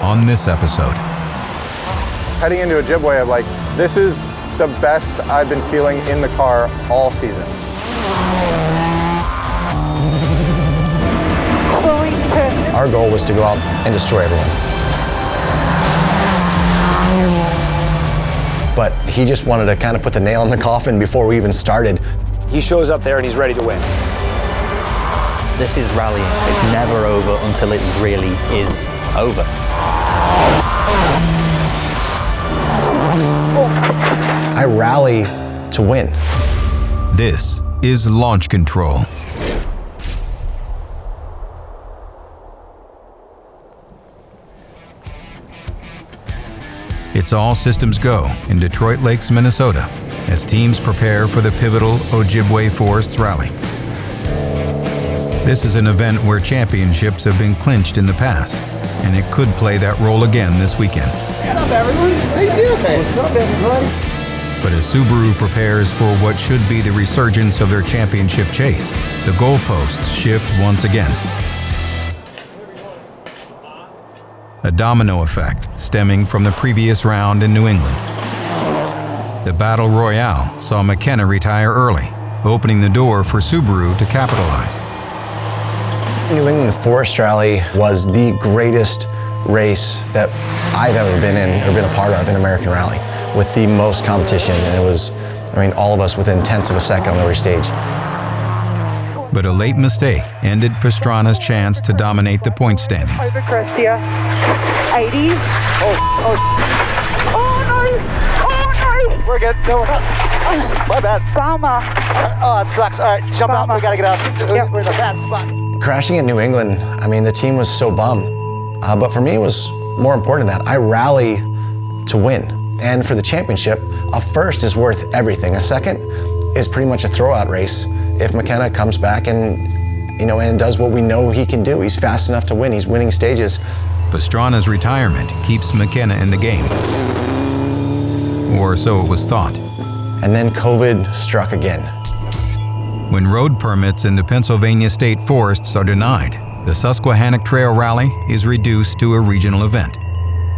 on this episode. Heading into Ojibwe, I'm like, this is the best I've been feeling in the car all season. Our goal was to go out and destroy everyone. But he just wanted to kind of put the nail in the coffin before we even started. He shows up there and he's ready to win. This is rallying. It's never over until it really is over. I rally to win. This is Launch Control. It's all systems go in Detroit Lakes, Minnesota, as teams prepare for the pivotal Ojibwe Forests Rally. This is an event where championships have been clinched in the past, and it could play that role again this weekend. What's up, everyone? How you doing, man? What's up, everybody? But as Subaru prepares for what should be the resurgence of their championship chase, the goalposts shift once again. A domino effect stemming from the previous round in New England. The Battle Royale saw McKenna retire early, opening the door for Subaru to capitalize. New England Forest Rally was the greatest race that I've ever been in or been a part of in American Rally, with the most competition, and it was, all of us within tenths of a second on every stage. But a late mistake ended Pastrana's chance to dominate the point standings. Over Crestia, 80. Oh no! We're good. No, my bad. Bummer. Oh, it sucks. All right, jump out. We gotta get out. Yep. We're in a bad spot. Crashing in New England, the team was so bummed. But for me, it was more important than that. I rally to win. And for the championship, a first is worth everything. A second is pretty much a throwout race. If McKenna comes back and does what we know he can do, he's fast enough to win. He's winning stages. Pastrana's retirement keeps McKenna in the game. Or so it was thought. And then COVID struck again. When road permits in the Pennsylvania state forests are denied, the Susquehannock Trail Rally is reduced to a regional event,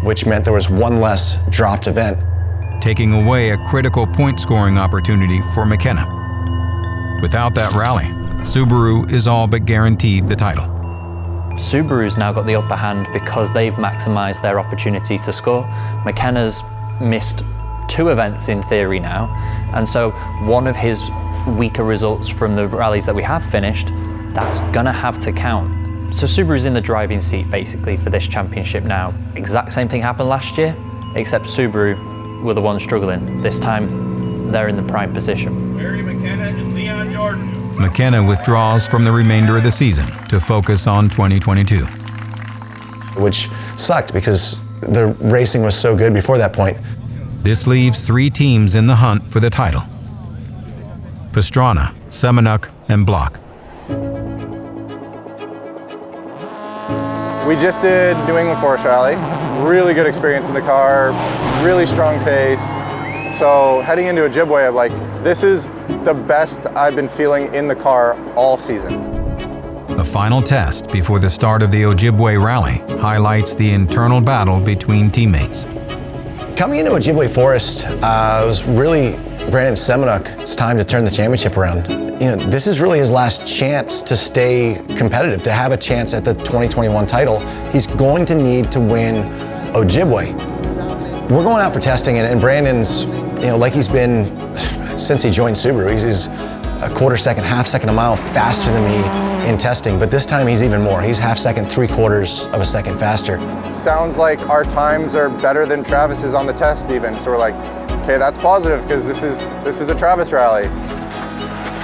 which meant there was one less dropped event, taking away a critical point-scoring opportunity for McKenna. Without that rally, Subaru is all but guaranteed the title. Subaru's now got the upper hand because they've maximised their opportunities to score. McKenna's missed 2 events in theory now, and so one of his weaker results from the rallies that we have finished, that's gonna have to count. So Subaru's in the driving seat basically for this championship now. Exact same thing happened last year, except Subaru were the ones struggling. This time, they're in the prime position. Barry McKenna and Leon Jordan. McKenna withdraws from the remainder of the season to focus on 2022. Which sucked because the racing was so good before that point. This leaves 3 teams in the hunt for the title: Pastrana, Semenuk, and Block. We just did New England Forest Rally. Really good experience in the car, really strong pace. So heading into Ojibwe, I'm like, this is the best I've been feeling in the car all season. A final test before the start of the Ojibwe Rally highlights the internal battle between teammates. Coming into Ojibwe Forest, it was really Brandon Semenuk's time to turn the championship around. This is really his last chance to stay competitive, to have a chance at the 2021 title. He's going to need to win Ojibwe. We're going out for testing, and Brandon's, like he's been since he joined Subaru, he's a quarter second, half second a mile faster than me in testing, but this time he's even more. He's half second, 3/4 of a second faster. Sounds like our times are better than Travis's on the test even, so we're like, okay, that's positive because this is a Travis rally.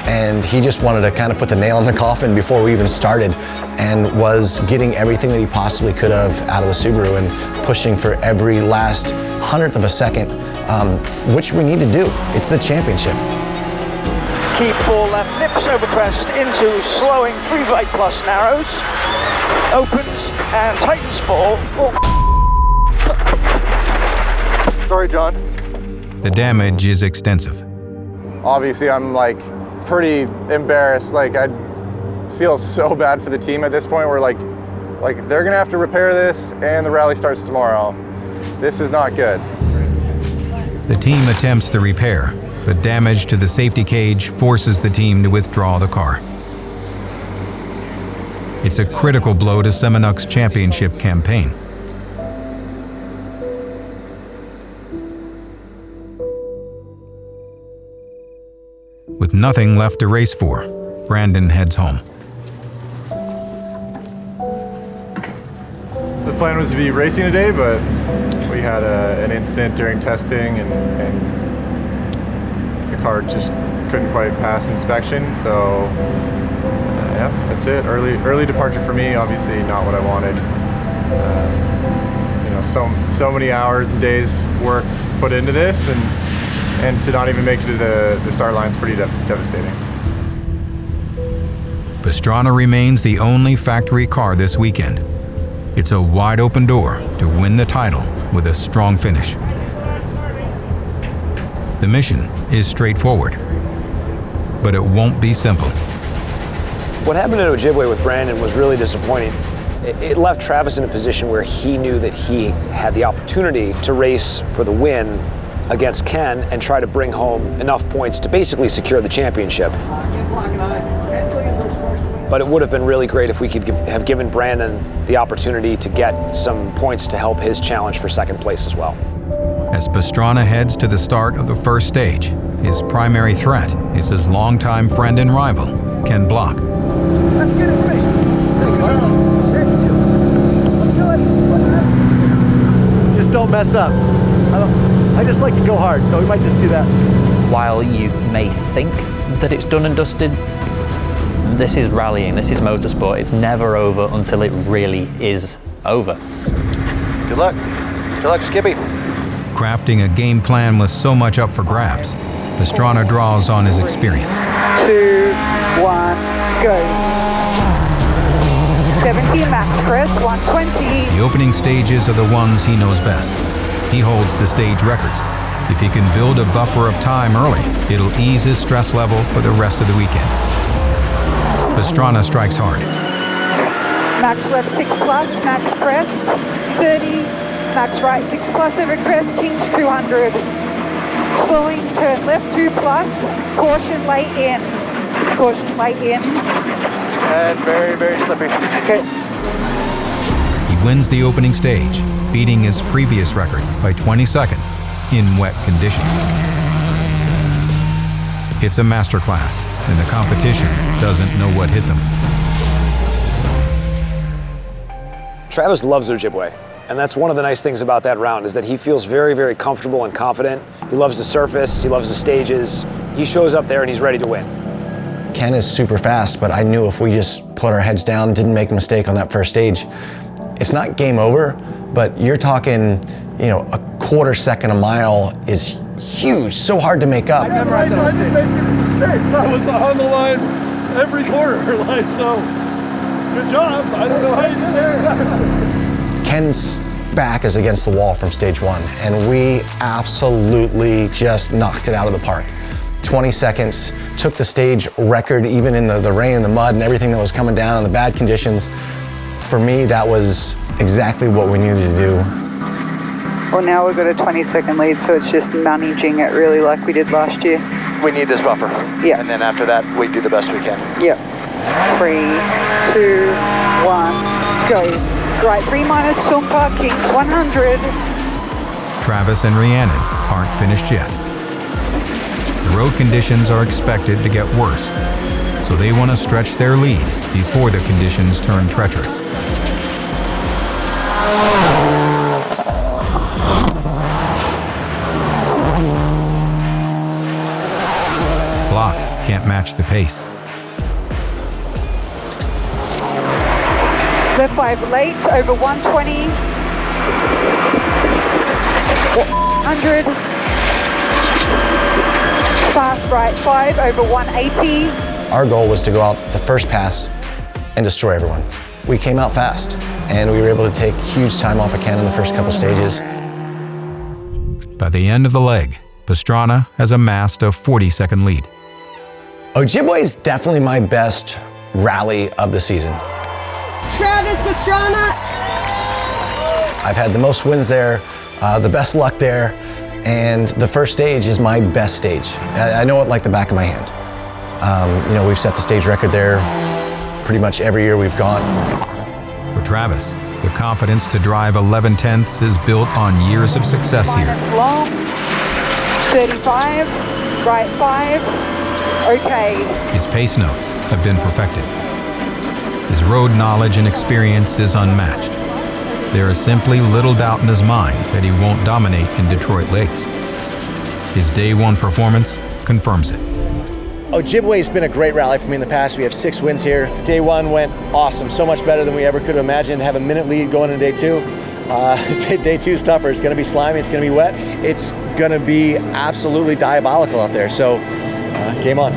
And he just wanted to kind of put the nail in the coffin before we even started, and was getting everything that he possibly could have out of the Subaru and pushing for every last 100th of a second, which we need to do. It's the championship. Keep 4 left, nips over crest into slowing 3 right plus narrows, opens and tightens 4. Sorry, John. The damage is extensive. Obviously, I'm like pretty embarrassed. Like I feel so bad for the team at this point. We're like Like, they're gonna have to repair this and the rally starts tomorrow. This is not good. The team attempts the repair, but damage to the safety cage forces the team to withdraw the car. It's a critical blow to Semenuk's championship campaign. With nothing left to race for, Brandon heads home. The plan was to be racing today, but we had an incident during testing and the car just couldn't quite pass inspection, so yeah, that's it. Early departure for me, obviously not what I wanted. You know, so many hours and days of work put into this, and to not even make it to the start line is pretty devastating. Pastrana remains the only factory car this weekend. It's a wide open door to win the title with a strong finish. The mission is straightforward, but it won't be simple. What happened at Ojibwe with Brandon was really disappointing. It left Travis in a position where he knew that he had the opportunity to race for the win against Ken and try to bring home enough points to basically secure the championship. But it would have been really great if we could have given Brandon the opportunity to get some points to help his challenge for second place as well. As Pastrana heads to the start of the first stage, his primary threat is his longtime friend and rival, Ken Block. Let's get it finished. Just don't mess up. I just like to go hard, so we might just do that. While you may think that it's done and dusted, this is rallying, this is motorsport. It's never over until it really is over. Good luck. Good luck, Skippy. Crafting a game plan with so much up for grabs, Pastrana draws on his experience. 2, 1, go. 70 max, Chris, 120. The opening stages are the ones he knows best. He holds the stage records. If he can build a buffer of time early, it'll ease his stress level for the rest of the weekend. Pastrana strikes hard. Max left 6 plus, max crest, 30, max right 6 plus over crest, Kings 200. Slowing, turn left 2 plus, caution late in. Caution late in. And very, very slippy. Okay. He wins the opening stage, beating his previous record by 20 seconds in wet conditions. It's a masterclass, and the competition doesn't know what hit them. Travis loves Ojibwe, and that's one of the nice things about that round is that he feels very, very comfortable and confident. He loves the surface, he loves the stages. He shows up there and he's ready to win. Ken is super fast, but I knew if we just put our heads down, didn't make a mistake on that first stage, it's not game over, but you're talking, you know, a quarter second a mile is huge, so hard to make up. I didn't make any mistakes. I was on the line every corner, so good job. I don't know how you did there. Ken's back is against the wall from stage one, and we absolutely just knocked it out of the park. 20 seconds, took the stage record even in the rain and the mud and everything that was coming down and the bad conditions. For me, that was exactly what we needed to do. Well, now we've got a 20-second lead, so it's just managing it really like we did last year. We need this buffer. Yeah. And then after that, we do the best we can. Yep. 3, 2, 1, go. Right, 3 minus Sumpa, Kings 100. Travis and Rhiannon aren't finished yet. The road conditions are expected to get worse, so they want to stretch their lead before the conditions turn treacherous. Block can't match the pace. Left 5 late, over 120. 100. Fast right 5, over 180. Our goal was to go out the first pass and destroy everyone. We came out fast, and we were able to take huge time off of Ken in the first couple stages. By the end of the leg, Pastrana has amassed a 40-second lead. Ojibwe is definitely my best rally of the season. Travis Pastrana. I've had the most wins there, the best luck there, and the first stage is my best stage. I know it like the back of my hand. You know, we've set the stage record there pretty much every year we've gone. For Travis, the confidence to drive 11/10ths is built on years of success here. Long, 35, right 5, okay. His pace notes have been perfected. His road knowledge and experience is unmatched. There is simply little doubt in his mind that he won't dominate in Detroit Lakes. His day one performance confirms it. Ojibwe's been a great rally for me in the past. We have 6 wins here. Day 1 went awesome, so much better than we ever could have imagined. Have a minute lead going into day 2. Day 2 is tougher. It's going to be slimy, it's going to be wet. It's going to be absolutely diabolical out there, so game on.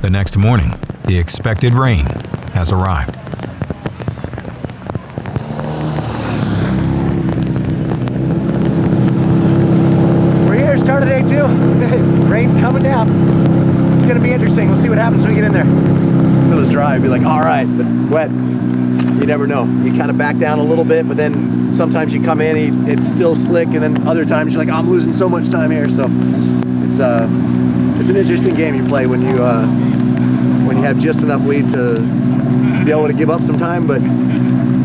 The next morning, the expected rain has arrived. Start of day 2. Rain's coming down. It's gonna be interesting. We'll see what happens when we get in there. If it was dry, I'd be like, all right, but wet, you never know. You kind of back down a little bit, but then sometimes you come in, it's still slick, and then other times you're like, oh, I'm losing so much time here. So it's an interesting game you play when you have just enough lead to be able to give up some time, but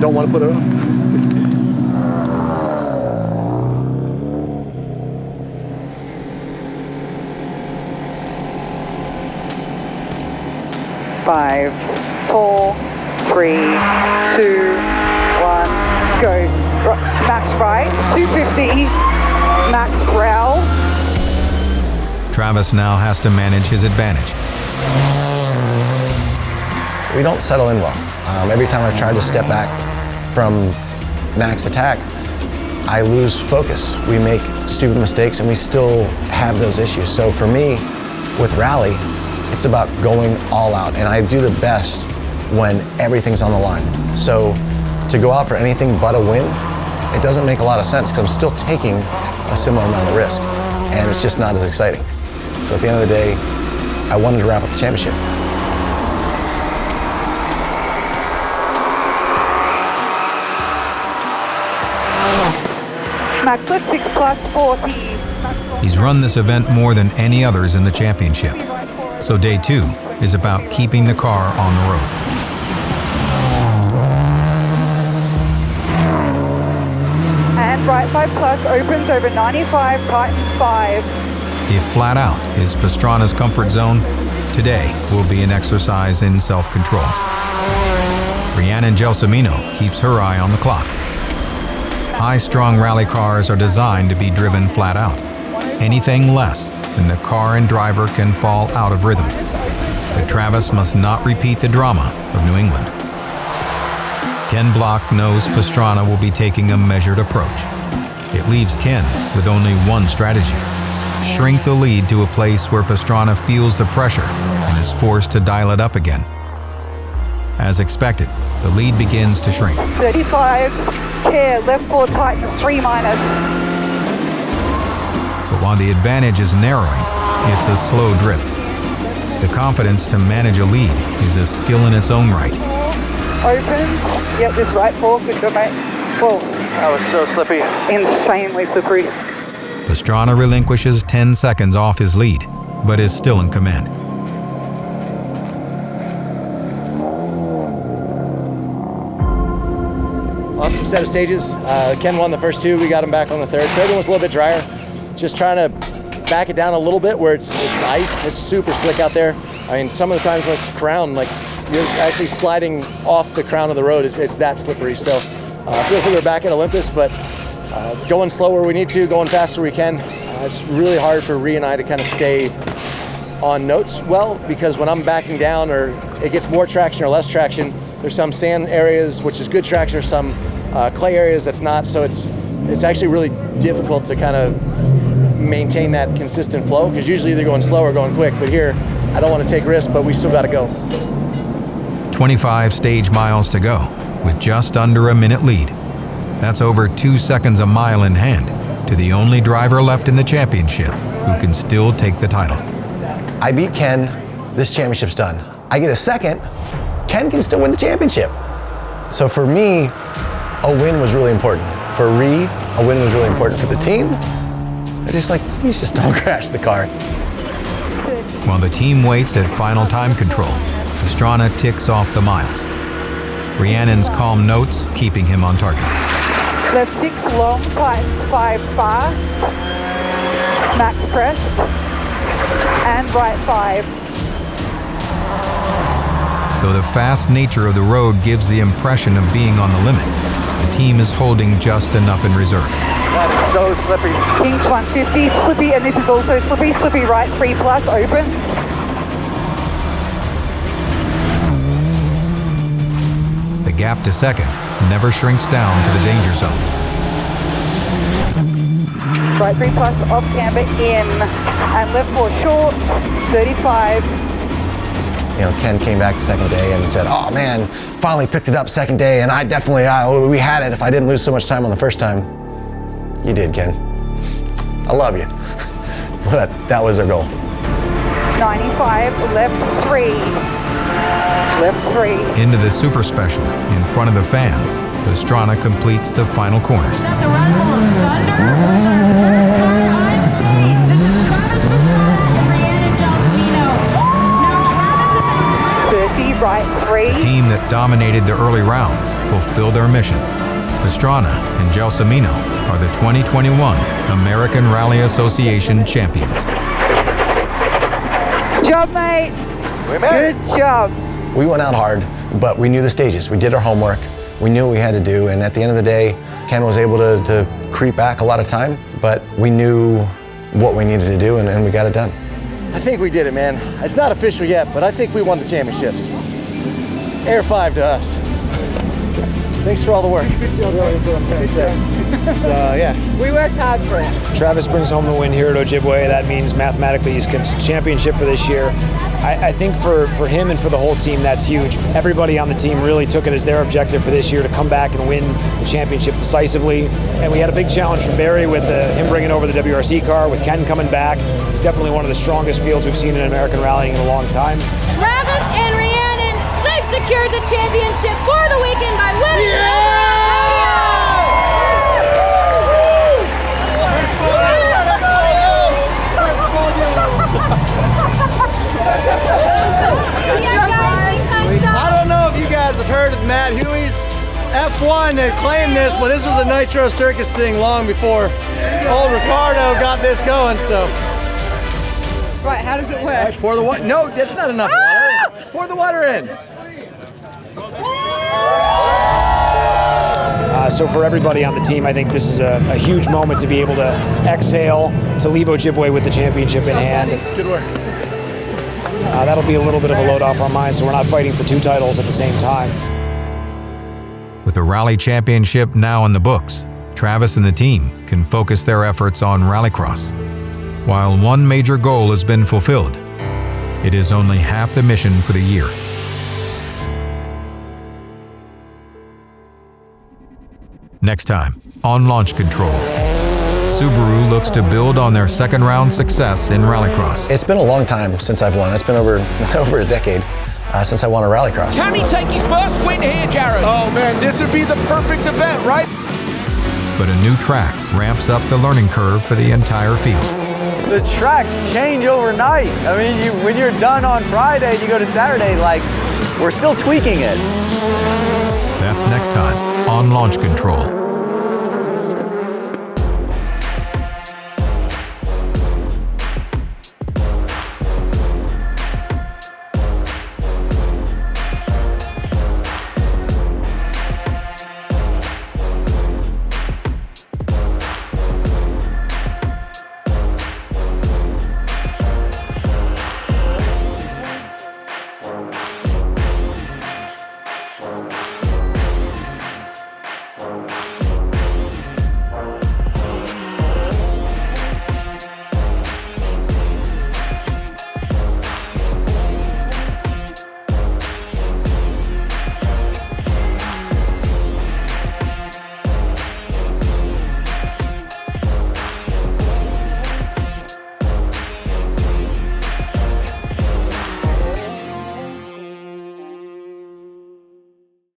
don't want to put it off. 5, 4, 3, 2, 1, go. Max right, 250, max rail. Travis now has to manage his advantage. We don't settle in well. Every time I've tried to step back from max attack, I lose focus. We make stupid mistakes and we still have those issues. So for me, with rally, it's about going all out, and I do the best when everything's on the line. So to go out for anything but a win, it doesn't make a lot of sense because I'm still taking a similar amount of risk, and it's just not as exciting. So at the end of the day, I wanted to wrap up the championship. Max left 6 plus 40. He's run this event more than any others in the championship. So day 2 is about keeping the car on the road. And right 5 plus opens over 95, tightens 5. If flat out is Pastrana's comfort zone, today will be an exercise in self-control. Rhiannon Gelsomino keeps her eye on the clock. High-strung rally cars are designed to be driven flat out. Anything less than the car and driver can fall out of rhythm. But Travis must not repeat the drama of New England. Ken Block knows Pastrana will be taking a measured approach. It leaves Ken with only one strategy: shrink the lead to a place where Pastrana feels the pressure and is forced to dial it up again. As expected, the lead begins to shrink. 35, care, left 4 tightens 3 minus. But while the advantage is narrowing, it's a slow drip. The confidence to manage a lead is a skill in its own right. Opens, yep, this right 4, good job, mate. Whoa. That was so slippy. Insanely slippery. Pastrana relinquishes 10 seconds off his lead, but is still in command. Awesome set of stages. Ken won the first 2, we got him back on the 3rd. 3rd one was a little bit drier. Just trying to back it down a little bit where it's ice. It's super slick out there. I mean, some of the times when it's crown, like you're actually sliding off the crown of the road. It's that slippery. So it feels like we're back at Olympus, but going slow where we need to, going fast where we can. It's really hard for Rhea and I to kind of stay on notes well, because when I'm backing down or it gets more traction or less traction, there's some sand areas which is good traction, or some clay areas that's not. So it's actually really difficult to kind of maintain that consistent flow, because usually they're going slow or going quick, but here I don't want to take risks, but we still got to go. 25 stage miles to go with just under a minute lead. That's over 2 seconds a mile in hand to the only driver left in the championship who can still take the title. I beat Ken, this championship's done. I get a second, Ken can still win the championship. So for me, a win was really important. For Ree, a win was really important. For the team, they're just like, please just don't crash the car. While the team waits at final time control, Pastrana ticks off the miles. Rhiannon's calm notes keeping him on target. Left 6 long, tightens 5 fast, max pressed, and right 5. Though the fast nature of the road gives the impression of being on the limit, the team is holding just enough in reserve. That is so slippy. Kings 150, slippy, and this is also slippy. Slippy right 3 plus, opens. The gap to second never shrinks down to the danger zone. Right 3 plus, off camber, in, and left 4 short, 35. You know, Ken came back the second day and said, oh man, finally picked it up second day, and we had it if I didn't lose so much time on the first time. You did, Ken. I love you. But that was our goal. 95, left 3. Left 3. Into the super special in front of the fans, Pastrana completes the final corners. At the Rumble of Thunder, on stage, this is Travis Pastrana and Rhiannon Semenuk. Now Travis is in 30, right 3. The team that dominated the early rounds fulfilled their mission. Pastrana and Semenuk are the 2021 American Rally Association champions. Good job, mate. Good job. We went out hard, but we knew the stages. We did our homework. We knew what we had to do, and at the end of the day, Ken was able to creep back a lot of time, but we knew what we needed to do, and we got it done. I think we did it, man. It's not official yet, but I think we won the championships. Air 5 to us. Thanks for all the work. Good job. So, yeah. We worked hard for it. Travis brings home the win here at Ojibwe. That means mathematically he's championship for this year. I think for him and for the whole team, that's huge. Everybody on the team really took it as their objective for this year to come back and win the championship decisively. And we had a big challenge from Barry with him bringing over the WRC car, with Ken coming back. It's definitely one of the strongest fields we've seen in American rallying in a long time. Travis and Rhiannon, they've secured the championship for the weekend by winning. I don't know if you guys have heard of Matt Huey's F1 that claimed this, but this was a Nitro Circus thing long before old Ricardo got this going, so. Right, how does it work? Right, pour the water. No, that's not enough water. Pour the water in. So for everybody on the team, I think this is a huge moment to be able to exhale, to leave Ojibwe with the championship in hand. Good work. That'll be a little bit of a load off our minds, so we're not fighting for 2 titles at the same time. With the Rally Championship now in the books, Travis and the team can focus their efforts on Rallycross. While one major goal has been fulfilled, it is only half the mission for the year. Next time, on Launch Control, Subaru looks to build on their second round success in Rallycross. It's been a long time since I've won. It's been over a decade since I won a Rallycross. Can he take his first win here, Jared? Oh man, this would be the perfect event, right? But a new track ramps up the learning curve for the entire field. The tracks change overnight. I mean, when you're done on Friday, you go to Saturday, like, we're still tweaking it. That's next time on Launch Control.